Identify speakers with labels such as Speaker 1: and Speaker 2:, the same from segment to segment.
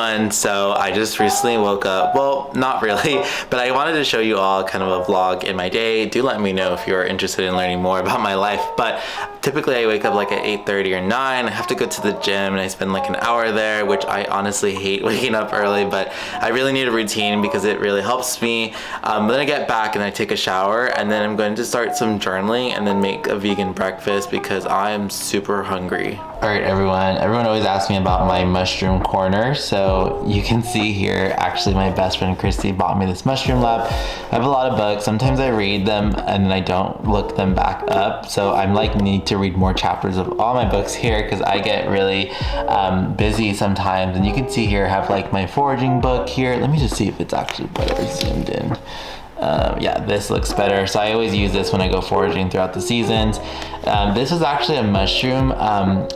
Speaker 1: everyone. So I just recently woke up. Well, not really, but I wanted to show you all kind of a vlog in my day. Do let me know if you're interested in learning more about my life. But typically I wake up like at 8:30 or 9. I have to go to the gym and I spend like an hour there, which I honestly hate waking up early, but I really need a routine because it really helps me. Then I get back and I take a shower, and then I'm going to start some journaling and then make a vegan breakfast because I am super hungry. All right, everyone always asks me about my mushroom corner. So you can see here, actually my best friend Christy bought me this mushroom lab. I have a lot of books. Sometimes I read them and then I don't look them back up. So I'm like need to read more chapters of all my books here because I get really busy sometimes. And you can see here I have like my foraging book here. Let me just see if it's actually better zoomed in. Yeah, this looks better. So I always use this when I go foraging throughout the seasons. This is actually a mushroom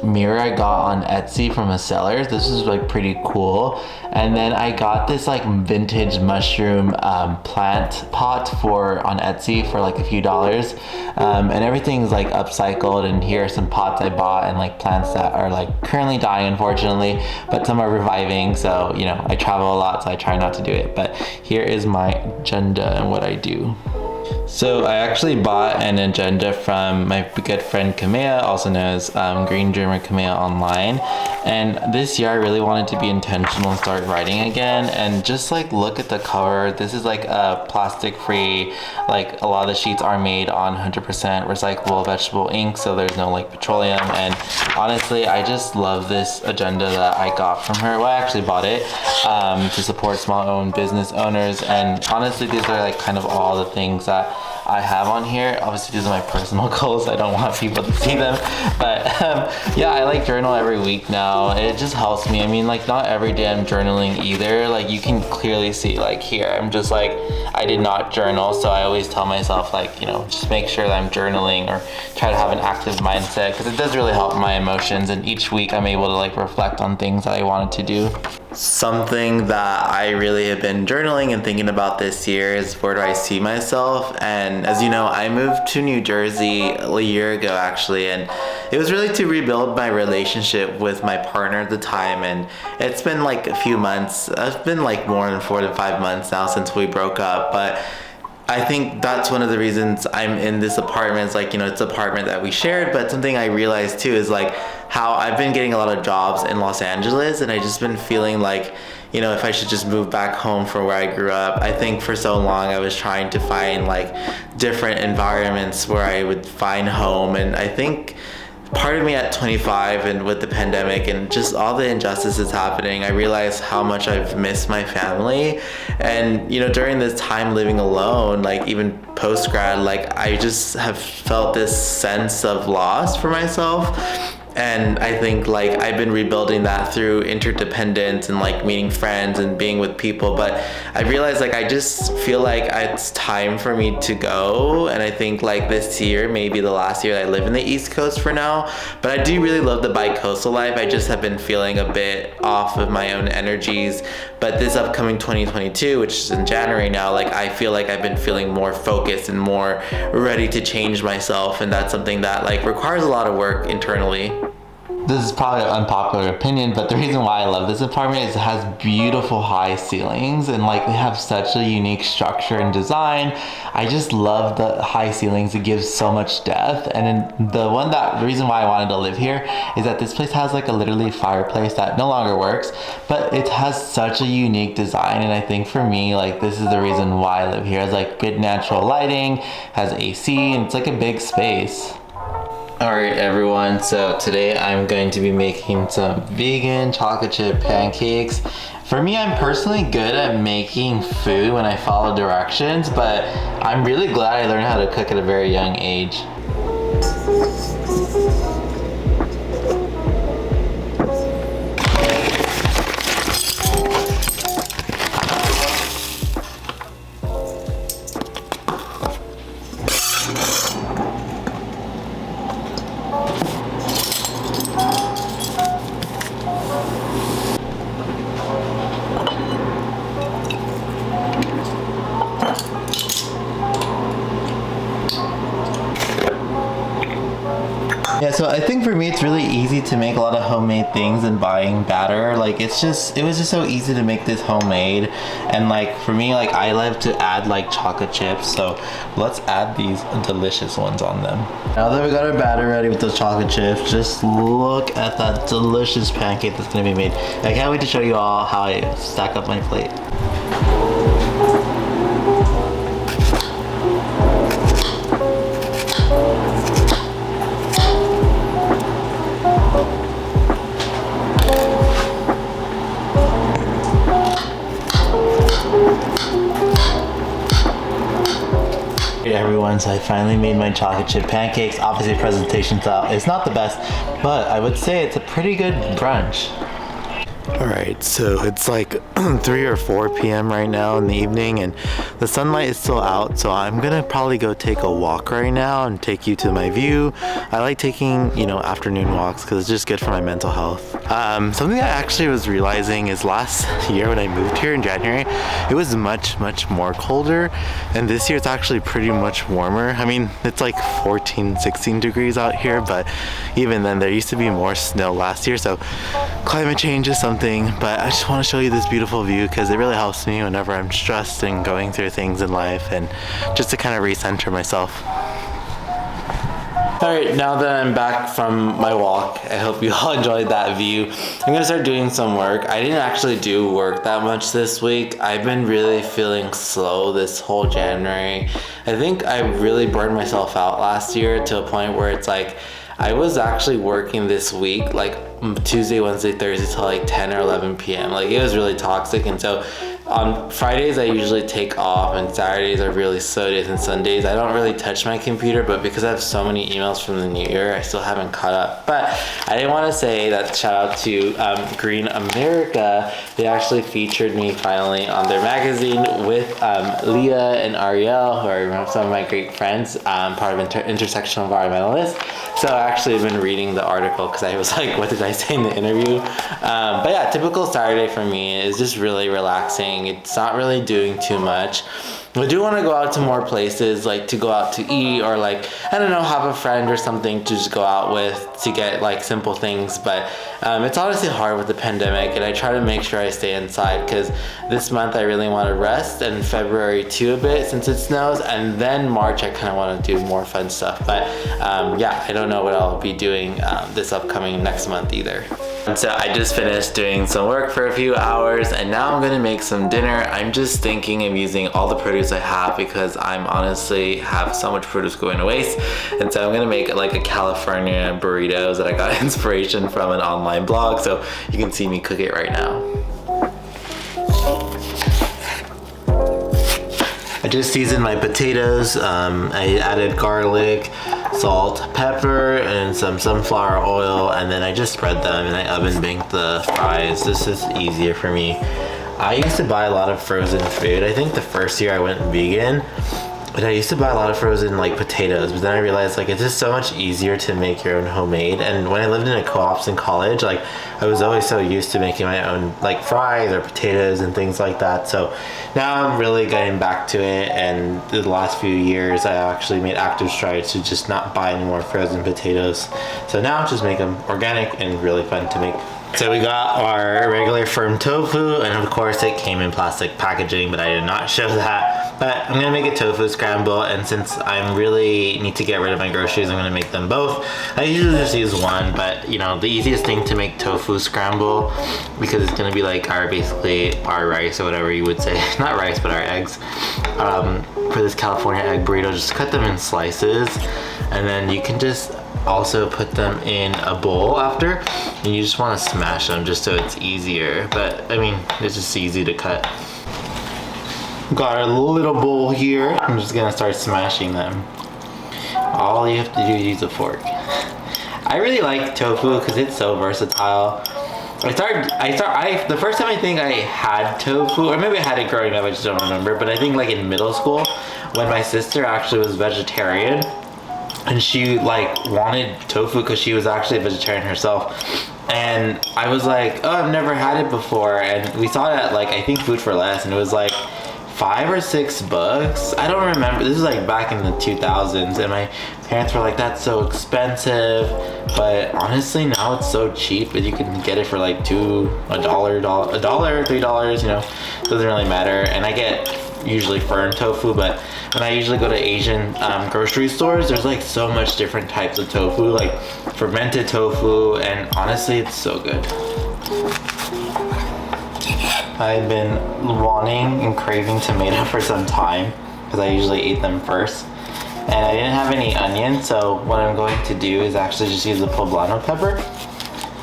Speaker 1: mirror I got on Etsy from a seller. This is like pretty cool. And then I got this like vintage mushroom plant pot on Etsy for like a few dollars. And everything's like upcycled, and here are some pots I bought and like plants that are like currently dying unfortunately, but some are reviving. So, you know, I travel a lot, so I try not to do it. But here is my agenda and what I do. So I actually bought an agenda from my good friend Kamea, also known as Green Dreamer Kamea online. And this year I really wanted to be intentional and start writing again. And just like look at the cover. This is like a plastic free, like a lot of the sheets are made on 100% recyclable vegetable ink. So there's no like petroleum. And honestly, I just love this agenda that I got from her. Well, I actually bought it to support small owned business owners. And honestly, these are like kind of all the things that I have on here. Obviously these are my personal goals. I don't want people to see them, but yeah, I like journal every week now. It just helps me. I mean, like not every day I'm journaling either. Like you can clearly see like here, I'm just like, I did not journal. So I always tell myself like, you know, just make sure that I'm journaling or try to have an active mindset because it does really help my emotions. And each week I'm able to like reflect on things that I wanted to do. Something that I really have been journaling and thinking about this year is where do I see myself? And as you know, I moved to New Jersey a year ago actually, and it was really to rebuild my relationship with my partner at the time. And it's been like a few months. It's been like more than 4 to 5 months now since we broke up, but I think that's one of the reasons I'm in this apartment. It's like, you know, it's an apartment that we shared, but something I realized too is like how I've been getting a lot of jobs in Los Angeles, and I just been feeling like, you know, if I should just move back home from where I grew up. I think for so long I was trying to find like different environments where I would find home, and I think part of me at 25 and with the pandemic and just all the injustices happening, I realized how much I've missed my family. And you know, during this time living alone, like even post-grad, like I just have felt this sense of loss for myself. And I think like I've been rebuilding that through interdependence and like meeting friends and being with people. But I realized like I just feel like it's time for me to go. And I think like this year may be the last year that I live in the East Coast for now. But I do really love the bi-coastal life. I just have been feeling a bit off of my own energies. But this upcoming 2022, which is in January now, like I feel like I've been feeling more focused and more ready to change myself. And that's something that like requires a lot of work internally. This is probably an unpopular opinion, but the reason why I love this apartment is it has beautiful high ceilings, and like they have such a unique structure and design. I just love the high ceilings. It gives so much depth. And then the reason why I wanted to live here is that this place has like a literally fireplace that no longer works, but it has such a unique design. And I think for me, like this is the reason why I live here. It's like good natural lighting, has AC, and it's like a big space. Alright everyone, so today I'm going to be making some vegan chocolate chip pancakes. For me, I'm personally good at making food when I follow directions, but I'm really glad I learned how to cook at a very young age. Yeah, so I think for me it's really easy to make a lot of homemade things and buying batter. Like it was just so easy to make this homemade. And like for me, like I love to add like chocolate chips, so let's add these delicious ones on them. Now that we got our batter ready with those chocolate chips, just look at that delicious pancake that's gonna be made. I can't wait to show you all how I stack up my plate. Hey everyone, so I finally made my chocolate chip pancakes. Obviously presentation style is not the best, but I would say it's a pretty good brunch. Alright, so it's like 3 or 4 p.m. right now in the evening, and the sunlight is still out, so I'm gonna probably go take a walk right now and take you to my view. I like taking, you know, afternoon walks because it's just good for my mental health. Something I actually was realizing is last year when I moved here in January, it was much more colder, and this year it's actually pretty much warmer. I mean, it's like 14, 16 degrees out here, but even then there used to be more snow last year, so climate change is something. But I just want to show you this beautiful view because it really helps me whenever I'm stressed and going through things in life, and just to kind of recenter myself. Alright, now that I'm back from my walk, I hope you all enjoyed that view. I'm gonna start doing some work. I didn't actually do work that much this week. I've been really feeling slow this whole January. I think I really burned myself out last year to a point where it's like I was actually working this week like Tuesday, Wednesday, Thursday till like 10 or 11 p.m. Like it was really toxic, and so on Fridays I usually take off, and Saturdays are really slow days, and Sundays I don't really touch my computer, but because I have so many emails from the new year, I still haven't caught up. But I didn't want to say that shout out to Green America. They actually featured me finally on their magazine with Leah and Ariel, who are some of my great friends, part of Intersectional Environmentalist. So I actually have been reading the article because I was like, what did I say in the interview? But yeah, typical Saturday for me is just really relaxing. It's not really doing too much. I do want to go out to more places, like to go out to eat, or like, I don't know, have a friend or something to just go out with to get like simple things. But it's honestly hard with the pandemic, and I try to make sure I stay inside because this month I really want to rest, and February too a bit since it snows, and then March I kind of want to do more fun stuff. But yeah, I don't know what I'll be doing this upcoming next month either. And so I just finished doing some work for a few hours, and now I'm gonna make some dinner. I'm just thinking of using all the produce I have because I'm honestly have so much produce going to waste. And so I'm gonna make like a California burritos that I got inspiration from an online blog, so you can see me cook it right now. I just seasoned my potatoes. I added garlic, salt, pepper, and some sunflower oil, and then I just spread them and I oven baked the fries. This is easier for me. I used to buy a lot of frozen food. I think the first year I went vegan, but I used to buy a lot of frozen like potatoes, but then I realized like it's just so much easier to make your own homemade. And when I lived in a co-ops in college, like I was always so used to making my own like fries or potatoes and things like that. So now I'm really getting back to it, and the last few years I actually made active strides to just not buy any more frozen potatoes. So now just make them organic and really fun to make. So we got our regular firm tofu, and of course it came in plastic packaging, but I did not show that. But I'm gonna make a tofu scramble, and since I really need to get rid of my groceries, I'm gonna make them both. I usually just use one, but you know, the easiest thing to make tofu scramble, because it's gonna be like basically our rice or whatever you would say, not rice, but our eggs. For this California egg burrito, just cut them in slices, and then you can just also put them in a bowl after, and you just want to smash them just so it's easier. But I mean, it's just easy to cut. Got our little bowl here. I'm just gonna start smashing them. All you have to do is use a fork. I really like tofu because it's so versatile. The first time I think I had tofu, or maybe I had it growing up, I just don't remember, but I think like in middle school when my sister actually was vegetarian, and she like wanted tofu because she was actually a vegetarian herself, and I was like, oh, I've never had it before, and we saw it at like I think Food for Less, and it was like $5 or $6. I don't remember. This is like back in the 2000s, and my parents were like, that's so expensive. But honestly, now it's so cheap, and you can get it for like $2, $3, you know, doesn't really matter. And I get usually firm tofu, but when I usually go to Asian grocery stores, there's like so much different types of tofu, like fermented tofu, and honestly, it's so good. I've been wanting and craving tomato for some time because I usually eat them first. And I didn't have any onion, so what I'm going to do is actually just use the poblano pepper.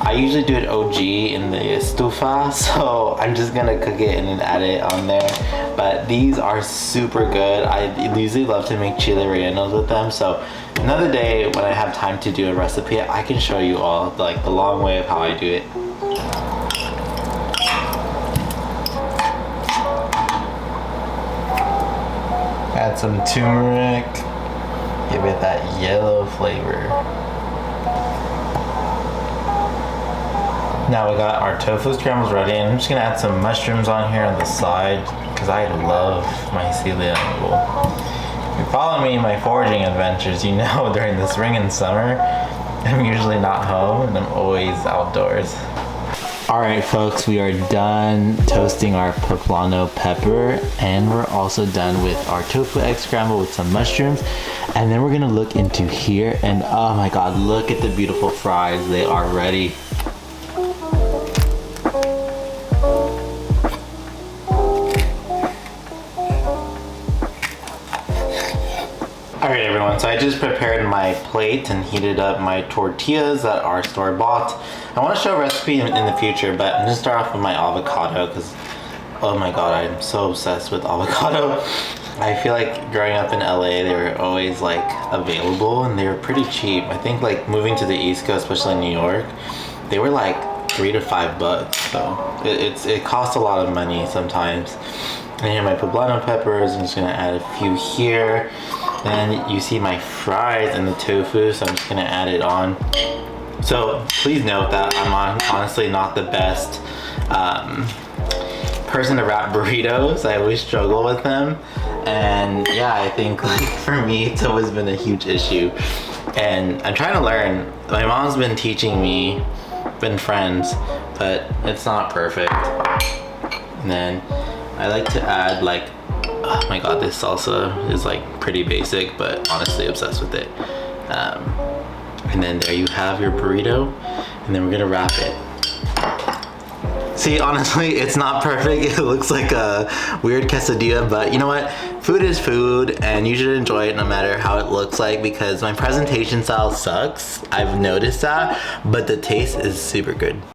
Speaker 1: I usually do it OG in the estufa, so I'm just gonna cook it and then add it on there. But these are super good. I usually love to make chile rellenos with them, so another day when I have time to do a recipe, I can show you all like the long way of how I do it. Add some turmeric, give it that yellow flavor. Now we got our tofu scrambles ready, and I'm just gonna add some mushrooms on here on the side because I love mycelium. If you follow me in my foraging adventures, you know during the spring and summer, I'm usually not home and I'm always outdoors. Alright folks, we are done toasting our poblano pepper, and we're also done with our tofu egg scramble with some mushrooms. And then we're gonna look into here, and oh my god, look at the beautiful fries. They are ready. Alright everyone, so I just prepared my plate and heated up my tortillas that are store-bought. I want to show a recipe in the future, but I'm going to start off with my avocado because, oh my god, I'm so obsessed with avocado. I feel like growing up in LA, they were always like available and they were pretty cheap. I think like moving to the East Coast, especially New York, they were like $3 to $5, so it costs a lot of money sometimes. And here are my poblano peppers. I'm just going to add a few here. Then you see my fries and the tofu, so I'm just gonna add it on. So please note that I'm honestly not the best person to wrap burritos. I always struggle with them. And yeah, I think like for me, it's always been a huge issue. And I'm trying to learn. My mom's been teaching me, been friends, but it's not perfect. And then I like to add like, oh my god, this salsa is like pretty basic, but honestly obsessed with it. And then there you have your burrito, and then we're gonna wrap it. See, honestly, it's not perfect. It looks like a weird quesadilla, but you know what? Food is food, and you should enjoy it no matter how it looks like, because my presentation style sucks. I've noticed that, but the taste is super good.